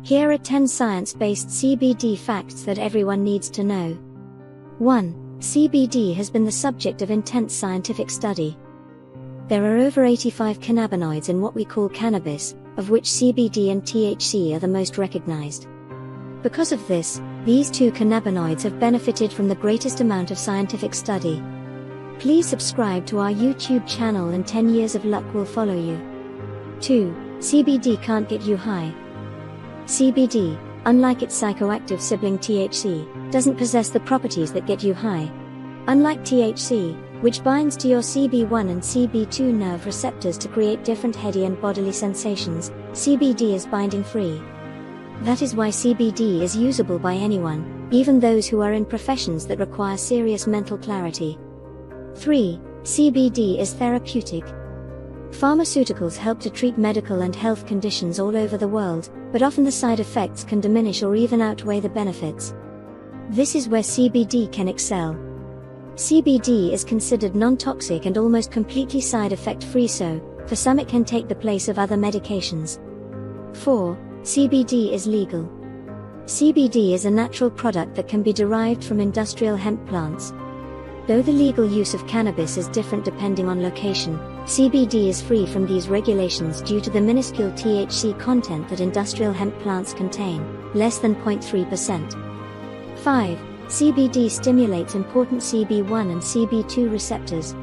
Here are 10 science-based CBD facts that everyone needs to know. 1. CBD has been the subject of intense scientific study. There are over 85 cannabinoids in what we call cannabis, of which CBD and THC are the most recognized. Because of this, these two cannabinoids have benefited from the greatest amount of scientific study. Please subscribe to our YouTube channel and 10 years of luck will follow you. 2. CBD can't get you high. CBD, unlike its psychoactive sibling THC, doesn't possess the properties that get you high. Unlike THC, which binds to your CB1 and CB2 nerve receptors to create different heady and bodily sensations, CBD is binding free. That is why CBD is usable by anyone, even those who are in professions that require serious mental clarity. 3. CBD is therapeutic. Pharmaceuticals help to treat medical and health conditions all over the world, but often the side effects can diminish or even outweigh the benefits. This is where CBD can excel. CBD is considered non-toxic and almost completely side effect free, so, for some it can take the place of other medications. 4. CBD is legal. CBD is a natural product that can be derived from industrial hemp plants. Though the legal use of cannabis is different depending on location, CBD is free from these regulations due to the minuscule THC content that industrial hemp plants contain, less than 0.3%. 5. CBD stimulates important CB1 and CB2 receptors.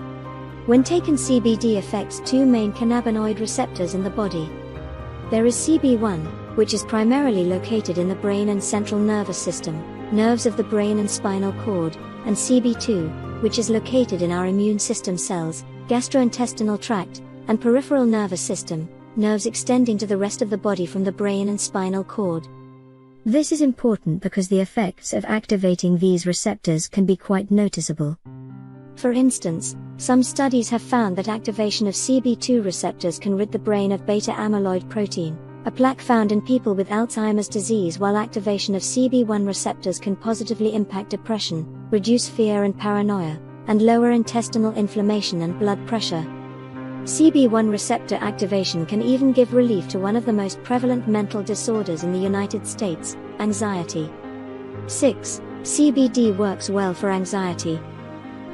When taken, CBD affects two main cannabinoid receptors in the body. There is CB1, which is primarily located in the brain and central nervous system, nerves of the brain and spinal cord, and CB2, which is located in our immune system cells, gastrointestinal tract, and peripheral nervous system, nerves extending to the rest of the body from the brain and spinal cord. This is important because the effects of activating these receptors can be quite noticeable. For instance, some studies have found that activation of CB2 receptors can rid the brain of beta-amyloid protein, a plaque found in people with Alzheimer's disease, while activation of CB1 receptors can positively impact depression, reduce fear and paranoia, and lower intestinal inflammation and blood pressure. CB1 receptor activation can even give relief to one of the most prevalent mental disorders in the United States, anxiety. 6. CBD works well for anxiety.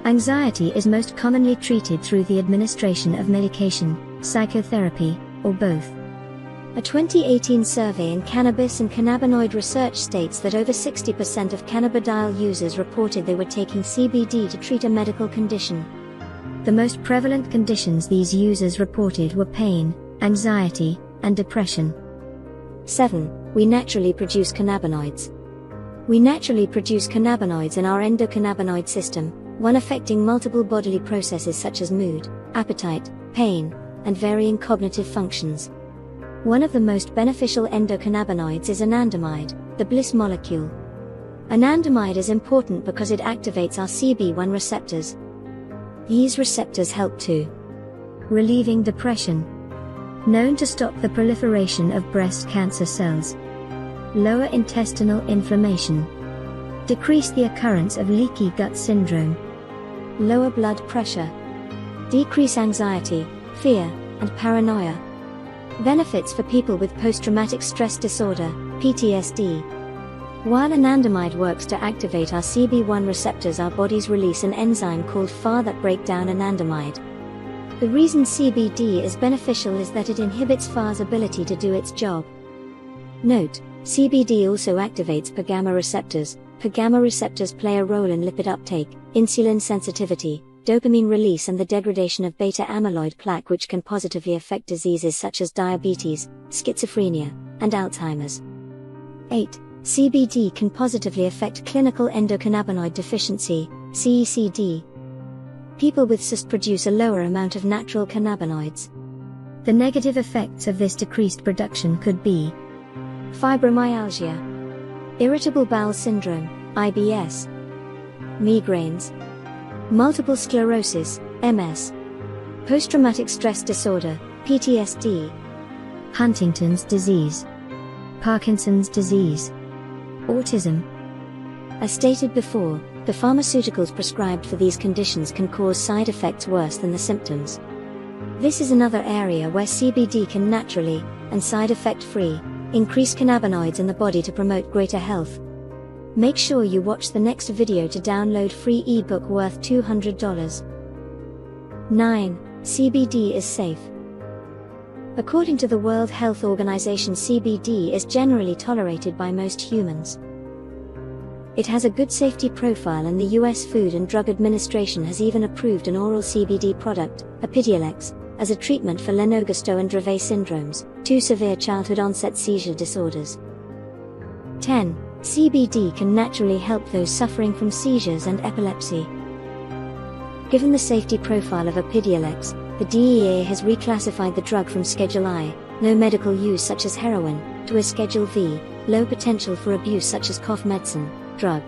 Anxiety is most commonly treated through the administration of medication, psychotherapy, or both. A 2018 survey in cannabis and cannabinoid research states that over 60% of cannabidiol users reported they were taking CBD to treat a medical condition. The most prevalent conditions these users reported were pain, anxiety, and depression. 7. We naturally produce cannabinoids. We naturally produce cannabinoids in our endocannabinoid system, one affecting multiple bodily processes such as mood, appetite, pain, and varying cognitive functions. One of the most beneficial endocannabinoids is anandamide, the bliss molecule. Anandamide is important because it activates our CB1 receptors. These receptors help to relieving depression, known to stop the proliferation of breast cancer cells, lower intestinal inflammation, decrease the occurrence of leaky gut syndrome, lower blood pressure, decrease anxiety, fear, and paranoia. Benefits for people with post-traumatic stress disorder, PTSD. While anandamide works to activate our CB1 receptors, our bodies release an enzyme called FAR that break down anandamide. The reason CBD is beneficial is that it inhibits FAR's ability to do its job. Note, CBD also activates PAGAMA receptors. PAGAMA receptors play a role in lipid uptake, insulin sensitivity, dopamine release, and the degradation of beta-amyloid plaque, which can positively affect diseases such as diabetes, schizophrenia, and Alzheimer's. 8. CBD can positively affect clinical endocannabinoid deficiency, CECD. People with CIST produce a lower amount of natural cannabinoids. The negative effects of this decreased production could be fibromyalgia, irritable bowel syndrome, IBS, migraines, multiple sclerosis, MS, post-traumatic stress disorder, PTSD, Huntington's disease, Parkinson's disease, autism. As stated before, the pharmaceuticals prescribed for these conditions can cause side effects worse than the symptoms. This is another area where CBD can naturally, and side effect free, Increase cannabinoids in the body to promote greater health. Make sure you watch the next video to download free ebook worth $200. 9. CBD is safe. According to the World Health Organization, CBD is generally tolerated by most humans. It has a good safety profile, and the US Food and Drug Administration has even approved an oral CBD product, Epidiolex, as a treatment for Lennox-Gastaut and Dravet syndromes, two severe childhood-onset seizure disorders. 10. CBD can naturally help those suffering from seizures and epilepsy. Given the safety profile of Epidiolex, the DEA has reclassified the drug from Schedule I, no medical use such as heroin, to a Schedule V, low potential for abuse such as cough medicine, drug.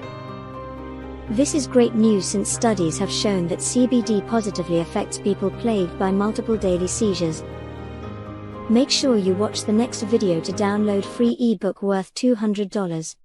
This is great news, since studies have shown that CBD positively affects people plagued by multiple daily seizures. Make sure you watch the next video to download free ebook worth $200.